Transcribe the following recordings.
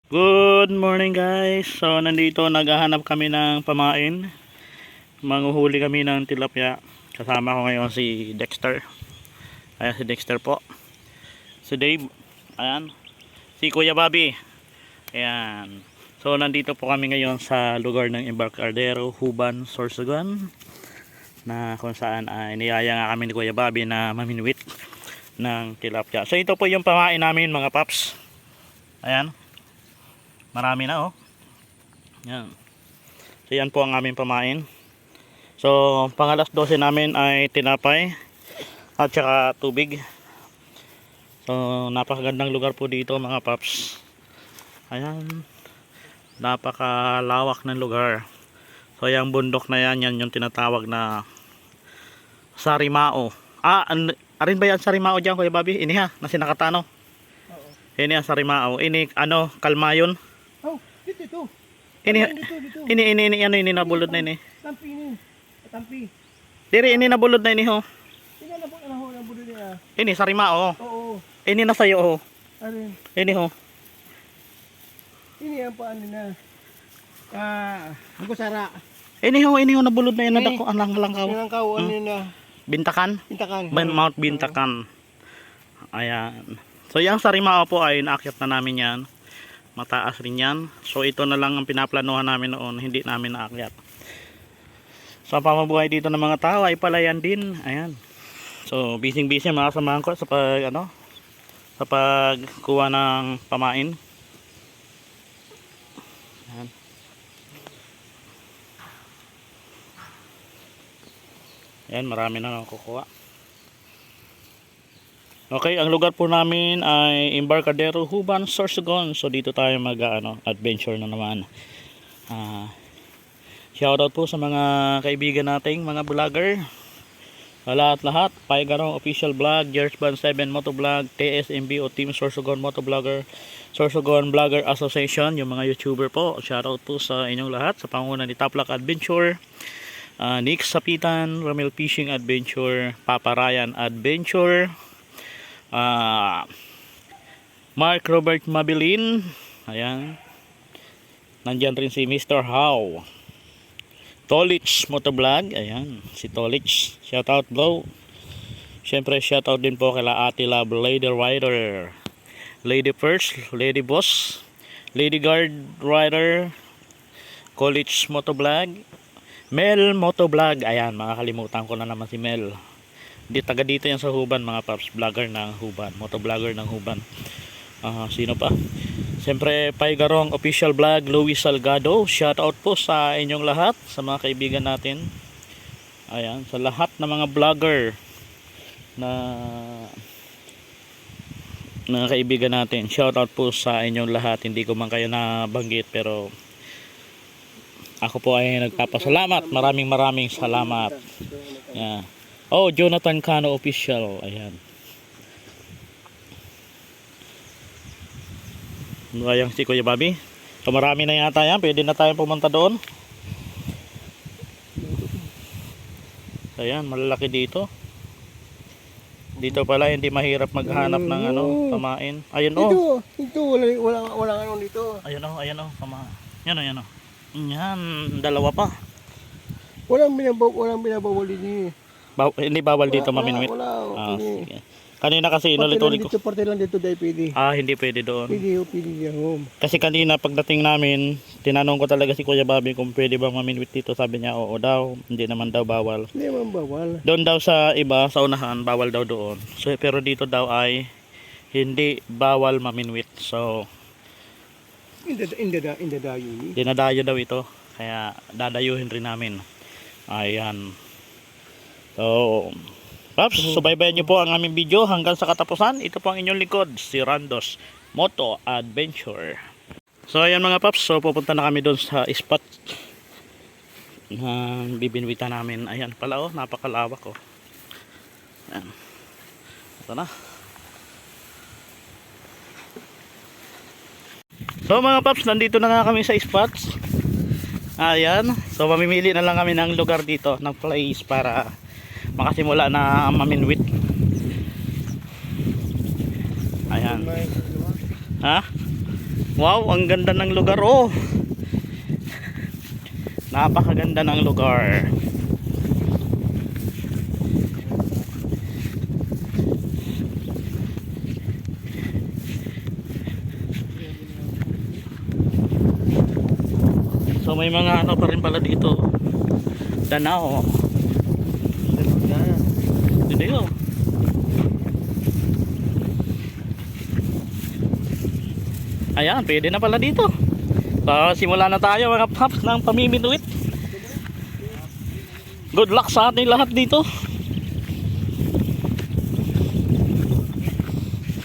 Good morning guys. So nandito naghahanap kami ng pamain. Manghuhuli kami ng tilapia. Kasama ko ngayon si Dexter. Ayan si Dexter po. Si Dave. Ayan. Si Kuya Bobby. Ayan. So nandito po kami ngayon sa lugar ng Embarcadero, Huban, Sorsogon. Na kung saan ay niyaya nga kami ni Kuya Bobby na maminwit ng tilapia. So ito po yung pamain namin mga paps. Ayan. Marami na oh. Yan. So yan po ang aming pamain. So pang alas 12 namin ay tinapay at saka tubig. So napakagandang lugar po dito mga paps. Ayan. Napakalawak ng lugar. So yung bundok na yan, yan yung tinatawag na Sarimao. Arin ba yan Sarimao dyan Kuya Bobby? Ini ha, na sinakatano. Oo. Ini ang Sarimao. Ini ano, Kalmayon. Oh, dito. Ini Dito. ini nabulod na ini. Tampi ini. Tampi. Diri ini nabulod na ini ho. Tingnan na po na budo niya. Ini Sarimao. Oo. Ini na sayo ho. Arin. Ini ho. Ini ang paano na. Gusara. Ini ho nabulod na yan nadako ang langkaw. Ang kawan na. Bintakan. Pintakan. Mount Bintakan. Ayan. So yung Sarimao po ay naakyat na namin yan. Mataas rin yan. So ito na lang ang pinaplanuhan namin noon, hindi namin naakyat. So ang pamabuhay dito ng mga tao ay palayan din. Ayan. So busy mga samahan ko sa sa pagkuha ng pamain. Ayan. Ayan, marami na nakukuha. Okay, ang lugar po namin ay Embarcadero, Huban, Sorsogon. So dito tayo adventure na naman. Shoutout po sa mga kaibigan nating mga vlogger. Lahat-lahat, Paigarong Official Vlog, Gersban 7 Motovlog, TSMB o Team Sorsogon Motovlogger, Sorsogon Vlogger Association, yung mga YouTuber po. Shoutout po sa inyong lahat sa panguna ni Taplak Adventure, Nick Sapitan, Ramil Fishing Adventure, Papa Ryan Adventure, Mark Robert Mabilin. Ayan. Nandyan rin si Mr. How, Tolich Motovlog. Ayan, si Tolich. Shoutout bro. Siyempre shoutout din po kila Ate Love, Lady Rider, Lady First, Lady Boss, Lady Guard Rider, College Motovlog, Mel Motovlog. Ayan, makakalimutan ko na naman si Mel. Taga dito yan sa Huban mga paps, vlogger ng Huban, motovlogger ng Huban. Sino pa? Siyempre Paigarong Official Vlog, Luis Salgado. Shoutout po sa inyong lahat, sa mga kaibigan natin. Ayan, sa lahat ng mga vlogger na kaibigan natin. Shoutout po sa inyong lahat. Hindi ko man kayo nabanggit pero ako po ay nagpapasalamat. Maraming salamat. Yeah. Oh, Jonathan Cano Official. Ayan. Ayan si Kuya Bobby. So marami na yata yan. Pwede na tayong pumunta doon. Ayan, malalaki dito. Dito pala hindi mahirap maghanap ng pamain. Ayun oh. Ito wala ano dito. Ayun oh, pamain. Yan oh. Yan, dalawa pa. Walang binabawal din. Hindi bawal dito maminwit. Wala. Sige. Kanina kasi inulit-ulit ko. Parte lang dito dahil pwede. Hindi pwede doon. Pwede yan. Kasi kanina pagdating namin, tinanong ko talaga si Kuya Bobby kung pwede bang maminwit dito. Sabi niya oo daw, hindi naman daw bawal. Hindi naman bawal. Doon daw sa iba, sa unahan, bawal daw doon. So, pero dito daw ay hindi bawal maminwit. So, dinadayo daw ito. Kaya dadayuhin rin namin. Ayan. So, Paps, subaybayan nyo po ang aming video hanggang sa katapusan. Ito po ang inyong likod, si Randos Moto Adventure. So ayan mga Paps, so pupunta na kami doon sa spot na bibinwitan namin. Ayan pala oh, napakalawak oh. Ayan. Ito na. So mga Paps, nandito na nga kami sa spots. Ayan, so mamimili na lang kami ng lugar dito, ng place para makasimula na maminwit. Ayan. Ha? Wow, ang ganda ng lugar oh. Napakaganda ng lugar. So may mga ano pa rin pala dito. Danao. Hindi oh. Ayan, pwede na pala dito. So, simula na tayo mga paps ng pamiminuit. Good luck sa ating lahat dito.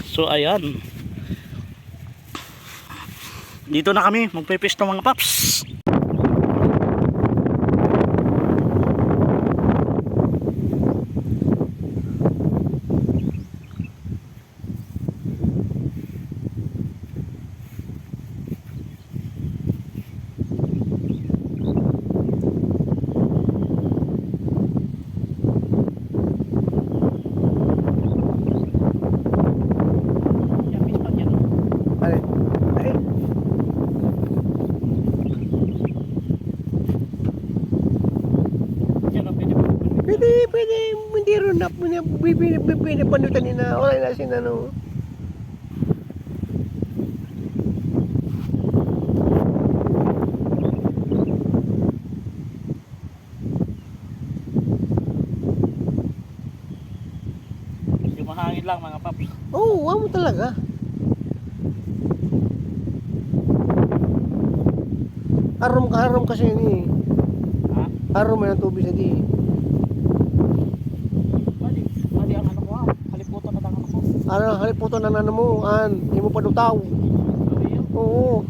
So, ayan. Dito na kami, magpipisto mga paps. Ay, ay, pwede, hindi rin na, pinapanutan nila, wala na sin ano. Yung mahangin lang mga paps. Oo, wala mo talaga. Harom kasi yun eh. Ha? Harom may ng tubig sa di. Mali ang ano ko ha. Kaliputan na tangan ko. Ano, haliputan na nana mo, hindi mo padutaw. Oo,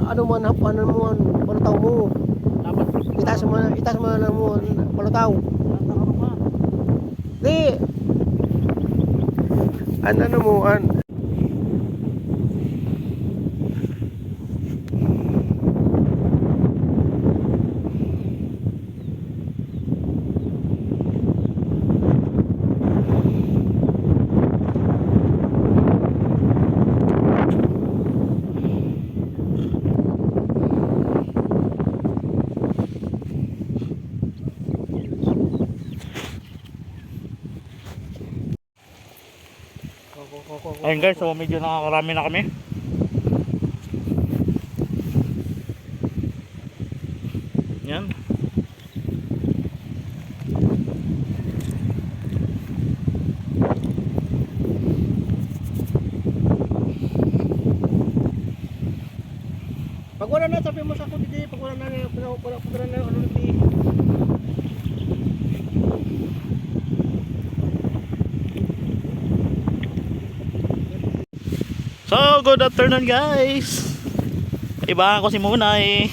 ano man, ano mo, palutaw mo. Dapat Itaas mo na mo, palutaw. tangan ko. Di, ano mo, Ayun guys, so medyo nakakarami na kami. Yan. pag wala na, sabi mo sa ako, di, pag wala na, ano, di. So, good afternoon guys. Ibahan ko si Munay.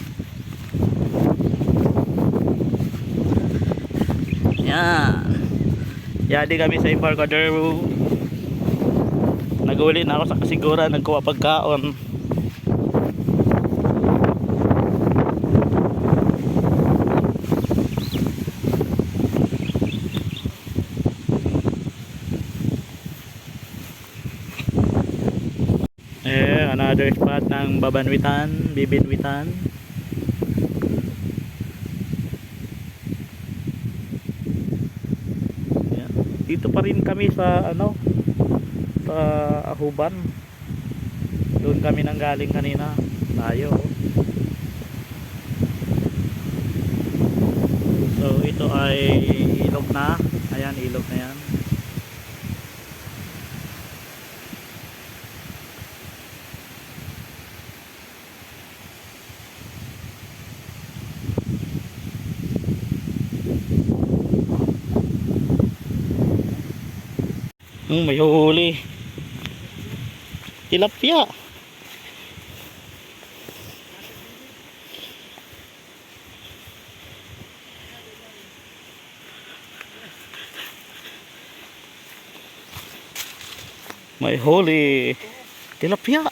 Yan. Yadi kami sa Embarcadero. Nag-uli na ako sa kasiguran, nagkuha pagkaon. Another spot ng Babanwitan, Bibinwitan. Yan. Dito pa rin kami sa ano, sa Ahuban. Doon kami nang galing kanina. Tayo. So ito ay ilog na. Ayan, ilog na yan. May huli. Tilapia. May huli. Tilapia.